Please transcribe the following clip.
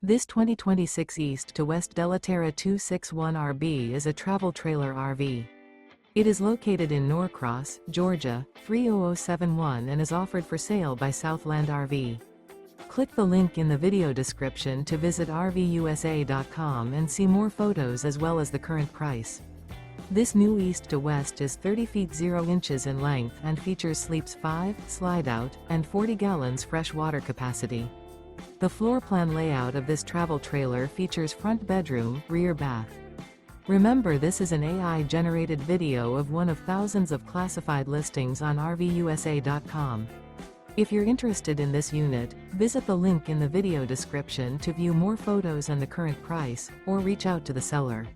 This 2026 East to West Della Terra 261 RB is a travel trailer RV. It is located in Norcross, Georgia, 30071 and is offered for sale by Southland RV. Click the link in the video description to visit RVUSA.com and see more photos as well as the current price. This new East to West is 30 feet 0 inches in length and features sleeps 5, slide-out, and 40 gallons fresh water capacity. The floor plan layout of this travel trailer features front bedroom, rear bath. Remember, this is an AI-generated video of one of thousands of classified listings on RVUSA.com. If you're interested in this unit, visit the link in the video description to view more photos and the current price, or reach out to the seller.